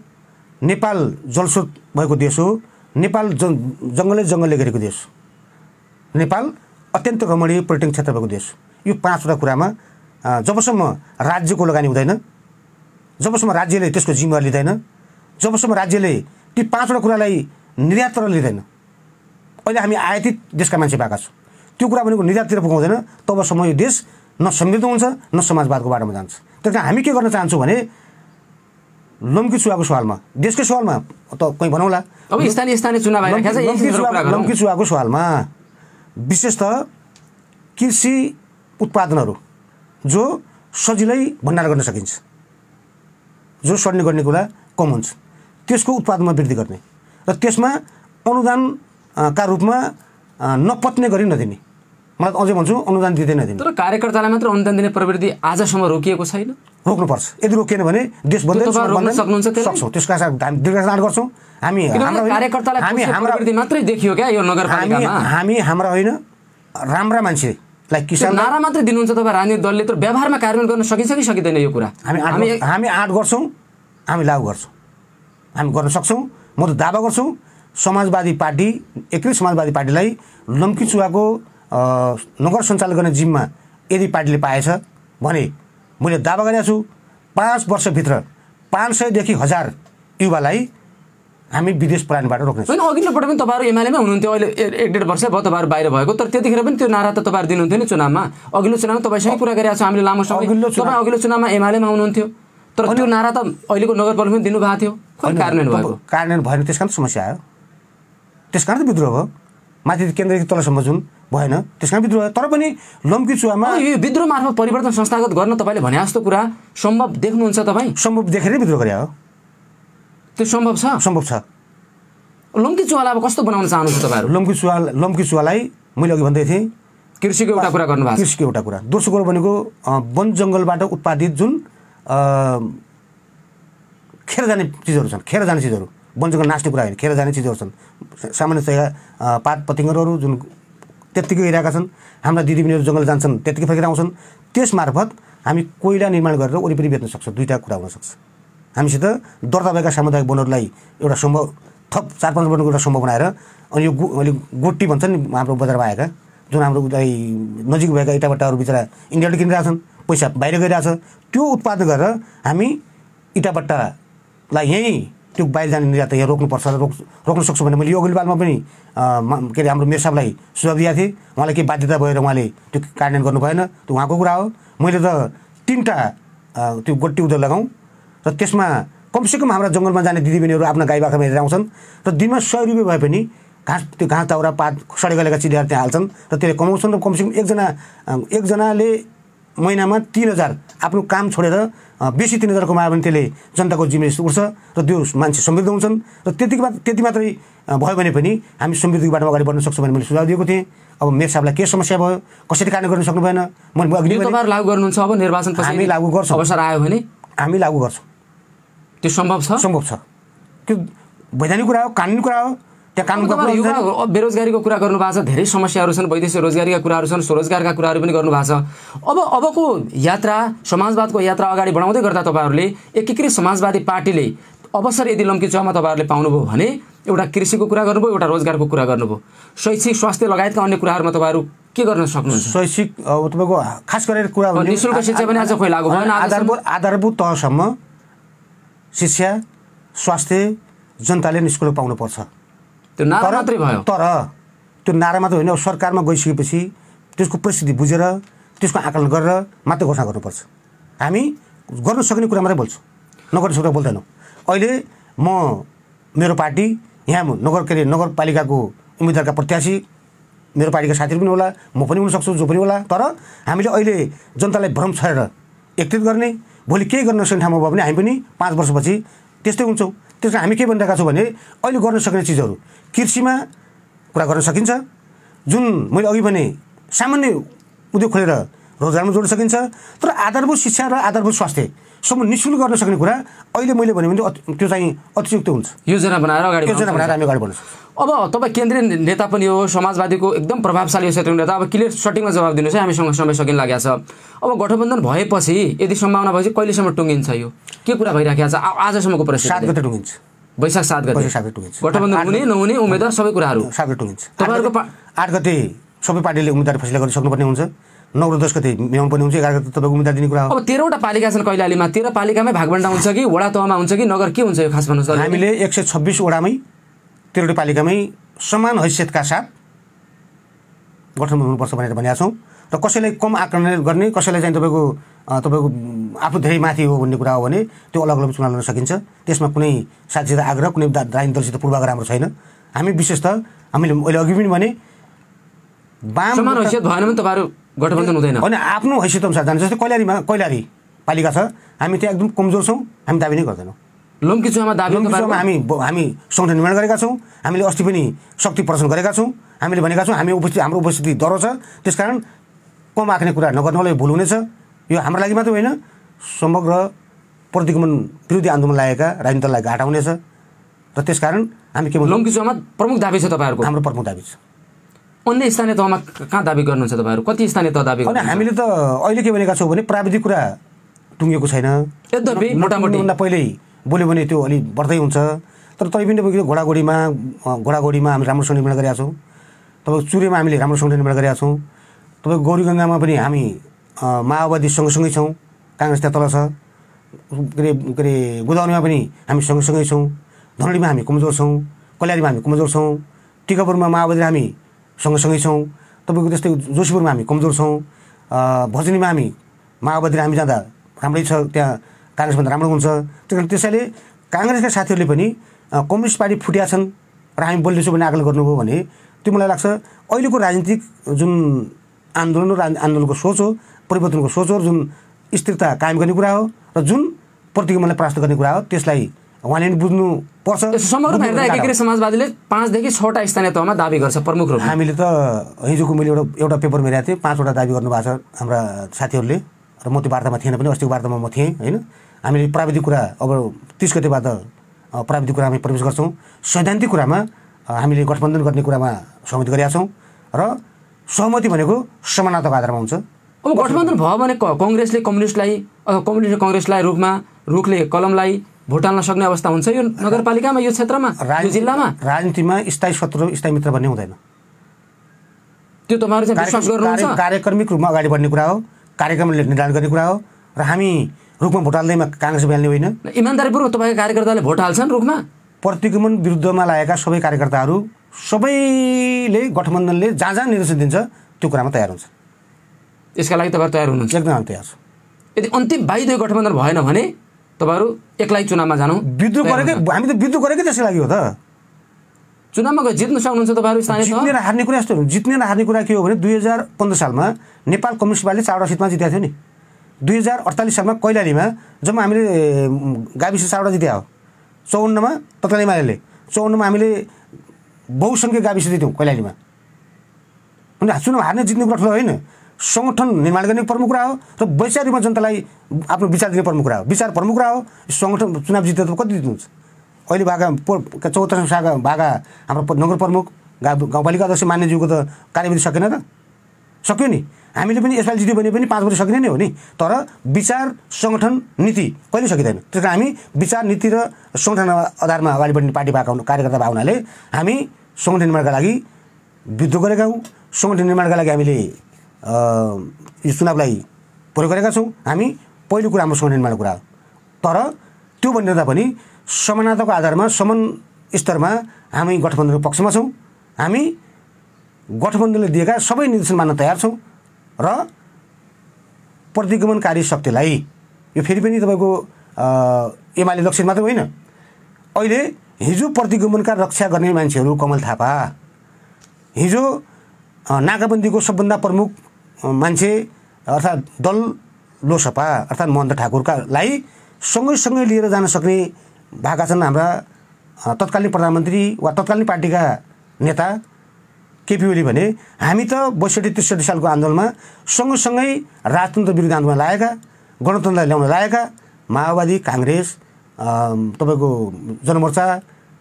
नेपाल जलस्रोत भएको देश हो, नेपाल जङ्गलले घेरेको देश, नेपाल अत्यन्त रमणीय पर्यटन क्षेत्र भएको देश। यो 5वटा कुरामा जबसम्म राज्यको लगानी हुँदैन, जबसम्म राज्यले त्यसको जिम्मेवारी लिँदैन, जबसम्म राज्यले ती 5वटा कुरालाई निर्याततिर लिँदैन, अहिले हामी आयातित देशका मान्छे भएका छौँ, त्यो कुरा भनेको निर्याततिर पुगाउँदैन, तबसम्म यो देश न समृद्ध हुन्छ न समाजवादको बाटोमा जान्छ। त्यस कारण हामी के गर्न चाहन्छौँ भने लम्की चुवाको सवालमा, देशकै सवालमा त कहीँ भनौँला, अब स्थानीय चुनाव लम्की चुवाको सवालमा विशेषतः कृषि उत्पादनहरू जो सजिलै भण्डार गर्न सकिन्छ, जो सड्ने गर्ने कुरा कम हुन्छ, त्यसको उत्पादनमा वृद्धि गर्ने र त्यसमा अनुदानका रूपमा नपत्ने गरी नदिने। मलाई अझै भन्छु अनुदान दिँदै नदिने। तर कार्यकर्तालाई मात्र अनुदान दिने प्रवृत्ति आजसम्म रोकिएको छैन। रोक्नुपर्छ। यदि रोकिएन भने देश बन्दै सक्छौँ। त्यसका साथ हामी दीर्घकाल गर्छौँ। हामी मात्रै देखियो क्या यो नगरपालिकामा। हामी हाम्रा होइन, राम्रा मान्छेलाई किसान नारा मात्रै दिनुहुन्छ तपाईँ राजनीतिक दलले, तर व्यवहारमा कार्यान्वयन गर्न सकिन्छ कि सकिँदैन यो कुरा? हामी आँट गर्छौँ, हामी लागू गर्छौँ, हामी गर्न सक्छौँ। म त दावा गर्छौँ समाजवादी पार्टी, एकीकृत समाजवादी पार्टीलाई लम्की चुवाको नगर सञ्चालन गर्ने जिम्मा यदि पार्टीले पाएछ भने मैले दावा गरेको छु 5 वर्षभित्र 500 देखि 1000 युवालाई हामी विदेश पलायनबाट रोक्नेछौँ। होइन, अघिल्लो पटक पनि तपाईँहरू एमालेमै हुनुहुन्थ्यो, अहिले 1.5 वर्ष भयो तपाईँहरू बाहिर भएको, तर त्यतिखेर पनि त्यो नारा त तपाईँहरू दिनुहुन्थ्यो नि चुनावमा। अघिल्लो चुनावमा तपाईँसँगै कुरा गरिरहेको छ हामीले लामो समय। तपाईँ अघिल्लो चुनावमा एमालेमा हुनुहुन्थ्यो, तर त्यो नारा त अहिलेको नगरपालिकामा दिनुभएको थियो, कार्यान्वयन भएको? कार्यान्वयन भएन, त्यस कारण समस्या आयो, त्यस कारण त विद्रोह भयो। माथि केन्द्रदेखि तलसम्म जुन भएन, त्यस कारण विद्रोह। तर पनि लम्की चुवामा यो विद्रोह मार्फत परिवर्तन संस्थागत गर्न तपाईँले भने जस्तो कुरा सम्भव देख्नुहुन्छ? तपाईँ सम्भव देखेरै विद्रोह गरे हो, त्यो सम्भव छ? सम्भव छ। लम्की चुवालाई अब कस्तो बनाउन चाहनुहुन्छ तपाईँहरू? लम्की चुवालाई मैले अघि भन्दै थिएँ, कृषिको एउटा कुरा गर्नुभएको छ। कृषिको एउटा कुरा। दोस्रो कुरो भनेको वन जङ्गलबाट उत्पादित जुन खेर जाने चिजहरू छन्, खेर जाने चिजहरू, वन जङ्गल नाच्ने कुरा होइन, खेर जाने चिजहरू छन्, सामान्यतया पात पतिङ्गरहरू जुन त्यत्तिकै गइरहेका छन्, हाम्रा दिदीबहिनीहरू जङ्गल जान्छन् त्यत्तिकै फर्केर आउँछन्, त्यस मार्फत हामी कोइला निर्माण गरेर वरिपरि बेच्न सक्छौँ। दुईवटा कुरा हुनसक्छ। हामीसित दर्ता भएका सामुदायिक वनहरूलाई एउटा सम्भव थप 4-5 वनको एउटा सम्भव बनाएर, अनि यो अहिले गोटी भन्छन् नि हाम्रो बजारमा आएका, जुन हाम्रो नजिक भएका इटाभट्टाहरू बिचरा इन्डियाले किनिरहेका छन्, पैसा बाहिर गइरहेछ, त्यो उत्पादन गरेर हामी इटाभट्टालाई यहीँ त्यो बाहिर जाने निर्यात यहाँ रोक्नुपर्छ र रोक्न सक्छौँ भने मैले यो अघिल्लो बादमा पनि के अरे हाम्रो मेयर साहबलाई सुझाव दिएको थिएँ। उहाँले के बाध्यता भएर उहाँले त्यो कार्यान्वयन गर्नु भएन, त्यो उहाँको कुरा हो। मैले त 3टा त्यो गोटी उद्योग लगाउँ र त्यसमा कमसेकम हाम्रा जङ्गलमा जाने दिदीबहिनीहरू आफ्ना गाई बाख्रामा हेरेर आउँछन् र दिनमा 100 रुपियाँ भए पनि त्यो घाँस दाउरा पात सडे गलेका चिडियाहरू त्यहाँ हाल्छन् र त्यसले कमाउँछन् र कमसेकम एकजनाले महिनामा 3000 आफ्नो काम छोडेर बेसी 3000 कमायो भने त्यसले जनताको जिम्मेवारी उठ्छ र त्यो मान्छे समृद्ध हुन्छन् र त्यति मात्रै भयो भने पनि हामी समृद्धिको बाटोमा अगाडि बढ्न सक्छौँ भने मैले सुझाव दिएको थिएँ। अब मेयर साहबलाई के समस्या भयो, कसरी कार्य गर्न सक्नु भएन, मैले अघि तपाईँहरू लागू गर्नुहुन्छ? अब निर्वाचनपछि हामी लागू गर्छौँ, अवसर आयो भने हामी लागू गर्छौँ। त्यो सम्भव छ? सम्भव छ। त्यो वैधानिक कुरा हो, कानुनी कुरा हो। त्यहाँ कानुनको बेरोजगारीको कुरा गर्नुभएको छ, धेरै समस्याहरू छन्, वैदेशिक रोजगारीका कुराहरू छन्, स्वरोजगारका कुराहरू पनि गर्नुभएको छ। अबको यात्रा, समाजवादको यात्रा अगाडि बढाउँदै गर्दा तपाईँहरूले एकीकृत समाजवादी पार्टीले अवसर यदि लम्की चुवामा तपाईँहरूले पाउनुभयो भने एउटा कृषिको कुरा गर्नुभयो, एउटा रोजगारको कुरा गर्नुभयो, शैक्षिक स्वास्थ्य लगायतका अन्य कुराहरूमा तपाईँहरू के गर्न सक्नुहुन्छ? शैक्षिक तपाईँको खास गरेर कुरा निःशुल्क शिक्षा पनि आज खोइ लागू भएन। आधारभूत तहसम्म शिक्षा स्वास्थ्य जनताले निःशुल्क पाउनुपर्छ। त्यो नारा मात्रै भयो। तर त्यो नारा मात्रै होइन, सरकारमा गइसकेपछि त्यसको परिस्थिति बुझेर त्यसको आकलन गरेर मात्रै घोषणा गर्नुपर्छ। हामी गर्न सक्ने कुरा मात्रै बोल्छौँ, नगर्न सक्ने बोल्दैनौँ। अहिले म मेरो पार्टी यहाँ नगरपालिकाको उम्मेदवारका प्रत्याशी मेरो पार्टीका साथीहरू पनि होला, म पनि हुनसक्छु, जो पनि होला। तर हामीले अहिले जनतालाई भ्रम छरेर एकत्रित गर्ने, भोलि केही गर्न नसक्ने ठाउँमा भयो भने हामी पनि 5 वर्षपछि त्यस्तै हुन्छौँ। त्यस कारण हामी के भनिरहेका छौँ भने अहिले गर्न सक्ने चिजहरू कृषिमा कुरा गर्न सकिन्छ, जुन मैले अघि भने सामान्य उद्योग खोलेर रोजगारमा जोड्न सकिन्छ। तर आधारभूत शिक्षा र आधारभूत स्वास्थ्यसम्म निःशुल्क गर्न सक्ने कुरा अहिले मैले भने त्यो चाहिँ अतियुक्त हुन्छ। योजना बनाएर हामी अगाडि बढ्न सक्छौँ। अब तपाईँ केन्द्रीय नेता पनि हो, समाजवादीको एकदम प्रभावशाली क्षेत्रको नेता। अब क्लियर सटिङमा जवाब दिनुहोस् है, हामीसँग समय सकिन लागेको छ। अब गठबन्धन भएपछि यदि सम्भावना भएपछि कहिलेसम्म टुङ्गिन्छ? यो के कुरा भइराखेको छ आजसम्मको परिस्थिति? 7 गते टुङ्गिन्छ। वैशाख 7 गते टुङ्गिन्छ। गठबन्धन हुने नहुने उम्मेदवार सबै कुराहरू 7 गते टुङ्गिन्छ। तपाईँहरूको 8 गते सबै पार्टीले उम्मेदवार फैसला गर्न सक्नुपर्ने हुन्छ, 9 र 10 गते मिलाउनु पर्ने हुन्छ, 11 गते तपाईँको उम्मेदवार दिने कुरा हो। अब 13वटा पालिका छन् कैलालीमा, 13 पालिकामै भागबण्डा हुन्छ कि वडा तहमा हुन्छ कि नगर, के हुन्छ यो खास भन्नुहोस्? हामीले 126 वडामै 13वटा पालिकामै समान हैसियतका साथ गठन हुनुपर्छ भनेर भनेका छौँ। र कसैलाई कम आकलन गर्ने, कसैलाई चाहिँ तपाईँको आफू धेरै माथि हो भन्ने कुरा हो भने त्यो अलग अलग चुनाव लड्न सकिन्छ। त्यसमा कुनै साथीसित आग्रह, कुनै राजनीतिक दलसित पूर्वाग्रह राम्रो छैन। हामी विशेष त हामीले अहिले अघि पनि भने समान हैसियत भएन भने तपाईँहरू गठबन्धन हुँदैन होइन, आफ्नो हैसियत अनुसार जान्छ। जस्तै कैलाली पालिका छ, हामी त्यहाँ एकदम कमजोर छौँ, हामी दाबी नै गर्दैनौँ। लुम्कीचुवामा हामी संगठन निर्माण गरेका छौँ, हामीले अस्ति पनि शक्ति प्रदर्शन गरेका छौँ। हामीले भनेका छौँ हाम्रो उपस्थिति दह्रो छ, त्यसकारण कम आँक्ने कुरा नगर्नुलाई भुल हुनेछ। यो हाम्रो लागि मात्रै होइन, समग्र प्रतिगमन विरोधी आन्दोलन लागेका राजनीति दललाई घाटा हुनेछ। र त्यसकारण हामी के भन्छौँ, लुम्कीचुवामा प्रमुख दाबी छ तपाईँहरूको? हाम्रो प्रमुख दाबी छ। अन्य स्थानीय तहमा कहाँ दाबी गर्नुहुन्छ तपाईँहरू? कति स्थानीय तह दाबी गर्नुहुन्छ? हामीले त अहिले के भनेका छौँ भने प्राविधिक कुरा टुङ्गिएको छैन। यद्यपि मोटामोटी पहिल्यै बोल्यो भने त्यो अलि बढ्दै हुन्छ। तर तैपनि तपाईँको घोडागोडीमा हामी राम्रोसँग निर्माण गरेका छौँ। तपाईँको चुरेमा हामीले राम्रोसँग निर्माण गरेका छौँ। तपाईँको गौरीगङ्गामा पनि हामी माओवादी सँगसँगै छौँ, काङ्ग्रेस त्यहाँ तल छ। के अरे गोदावरीमा पनि हामी सँगसँगै छौँ। धनगढीमा हामी कमजोर छौँ, कैलालीमा हामी कमजोर छौँ, टिकापुरमा माओवादी हामी सँगसँगै छौँ। तपाईँको त्यस्तै जोशीपुरमा हामी कमजोर छौँ। भजनीमा हामी माओवादी हामी जाँदा राम्रै छ, त्यहाँ काङ्ग्रेसभन्दा राम्रो हुन्छ। त्यसैले काङ्ग्रेसका साथीहरूले पनि कम्युनिस्ट पार्टी फुटिया छन् र हामी बोल्दैछौँ भने आकलन गर्नुभयो भने त्यो मलाई लाग्छ अहिलेको राजनीतिक जुन आन्दोलन र आन्दोलनको सोच हो, परिवर्तनको सोच हो, जुन स्थिरता कायम गर्ने कुरा हो र जुन प्रतिगमनलाई परास्त गर्ने कुरा हो, त्यसलाई उहाँले पनि बुझ्नुपर्छ। समग्रमा हेर्दा एकीकृत समाजवादीले 5 देखि 6वटा स्थानीय तहमा दाबी गर्छ प्रमुख रूपमा। हामीले त हिजोको मैले एउटा पेपर हेरेको थिएँ, 5वटा दाबी गर्नुभएको छ हाम्रा साथीहरूले। र म त्यो वार्तामा थिएन पनि, अस्तिको वार्तामा म थिएँ होइन। हामीले प्राविधिक कुरा अब 30 गतेबाट प्राविधिक कुरामा प्रवेश गर्छौँ। सैद्धान्तिक कुरामा हामीले गठबन्धन गर्ने कुरामा सहमति गरेका छौँ र सहमति भनेको समानताको आधारमा हुन्छ। अब गठबन्धन भयो भने कङ्ग्रेसले कम्युनिस्टलाई अथवा कम्युनिस्टले कङ्ग्रेसलाई रुखले कलमलाई भोट हाल्न सक्ने अवस्था हुन्छ यो नगरपालिकामा, यो क्षेत्रमा, यो जिल्लामा? राजनीतिमा स्थायी शत्रु स्थायी मित्र भन्ने हुँदैन। त्यो तपाईँहरू चाहिँ विश्वास गर्नुहुन्छ? कार्यक्रमिक रूपमा अगाडि बढ्ने कुरा हो, कार्यक्रमले निर्धारण गर्ने कुरा हो। र हामी रुखमा भोट हाल्दैमा काङ्ग्रेस हाल्ने होइन। इमान्दारीपूर्वक तपाईँको कार्यकर्ताले भोट हाल्छन् रुखमा? प्रतिगमन विरुद्धमा लागेका सबै कार्यकर्ताहरू सबैले गठबन्धनले जहाँ जहाँ निर्देशन दिन्छ त्यो कुरामा तयार हुन्छ। यसका लागि तपाईँहरू तयार हुनुहुन्छ? एकदम तयार छ। यदि अन्तिम बाहिर गठबन्धन भएन भने तपाईँहरू एक्लै चुनावमा जानु? विद्रोह गरेकै, हामी त विद्रोह गरेकै त्यसै लागि हो त। चुनावमा गएर जित्न सक्नुहुन्छ तपाईँहरू? स्थानीय जित्ने र हार्ने कुरा यस्तो, जित्ने र हार्ने कुरा के हो भने 2015 सालमा नेपाल कम्युनिस्ट पार्टीले 4वटा सिटमा जितेको थियो नि। 2048 सालमा कैलालीमा जम्मा हामीले गाविस 4वटा जित्या हो। 54मा तत्कालीन एमाले, 54मा हामीले बहुसङ्ख्यक गाविस जित्यौँ कैलालीमा। अनि चुनाव हार्ने जित्ने कुरा ठुलो होइन, सङ्गठन निर्माण गर्ने प्रमुख कुरा हो र वैचारिक रूपमा जनतालाई आफ्नो विचार दिने प्रमुख कुरा हो। विचार प्रमुख कुरा हो। सङ्गठन चुनाव जित्दा त कति जित्नुहुन्छ? अहिले भागा 74 शाखा भागा हाम्रो नगर प्रमुख गाउँपालिका अध्यक्ष मान्यज्यूको त कार्यविधि सकेन त? सक्यो नि। हामीले पनि यसपालि जित्यो भने पनि 5 वर्ष सकिने नै हो नि। तर विचार सङ्गठन नीति कहिले सकिँदैन। त्यस कारण हामी विचार नीति र सङ्गठन आधारमा अगाडि बढ्ने पार्टी भएको कार्यकर्ता भएको हुनाले हामी सङ्गठन निर्माणका लागि विद्रोह गरेका हौँ। सङ्गठन निर्माणका लागि हामीले यो चुनावलाई प्रयोग गरेका छौँ। हामी पहिलो कुरा हाम्रो सङ्गठन निर्माणको कुरा हो। तर त्यो भनिरहँदा पनि समानताको आधारमा समान स्तरमा हामी गठबन्धनको पक्षमा छौँ। हामी गठबन्धनले दिएका सबै निर्देशन मान्न तयार छौँ र प्रतिगमनकारी शक्तिलाई यो फेरि पनि तपाईँको एमाले लक्षित मात्रै होइन। अहिले हिजो प्रतिगमनका रक्षा गर्ने मान्छेहरू कमल थापा, हिजो नाकाबन्दीको सबभन्दा प्रमुख मान्छे अर्थात् दल लोसपा अर्थात् महन्त ठाकुरकालाई सँगै लिएर जान सक्ने भएका छन् हाम्रा तत्कालीन प्रधानमन्त्री वा तत्कालीन पार्टीका नेता केपी ओली। भने हामी त 62-63 सालको आन्दोलनमा सँगै राजतन्त्र विरुद्ध आन्दोलनमा लागेका, गणतन्त्र ल्याउन लागेका माओवादी, काङ्ग्रेस, तपाईँको जनमोर्चा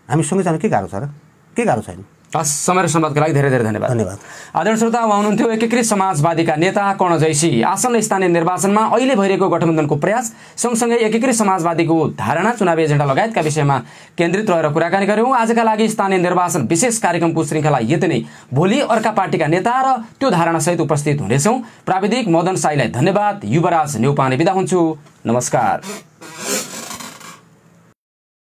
हामी सँगै जानु के गाह्रो छ र? के गाह्रो छैन। हस्, समय र संवादका लागि धेरै धेरै धन्यवाद। आदरणीय श्रोता, उहाँ हुनुहुन्थ्यो एकीकृत समाजवादीका नेता कर्ण जैसी। आसन्न स्थानीय निर्वाचनमा अहिले भइरहेको गठबन्धनको प्रयास सँगसँगै एकीकृत समाजवादीको धारणा, चुनावी एजेन्डा लगायतका विषयमा केन्द्रित रहेर कुराकानी गर्यौँ। आजका लागि स्थानीय निर्वाचन विशेष कार्यक्रमको श्रृङ्खला यति नै। भोलि अर्का पार्टीका नेता र त्यो धारणासहित उपस्थित हुनेछौँ। प्राविधिक मदन साईलाई धन्यवाद। युवराज न्यौपाने बिदा हुन्छु। नमस्कार।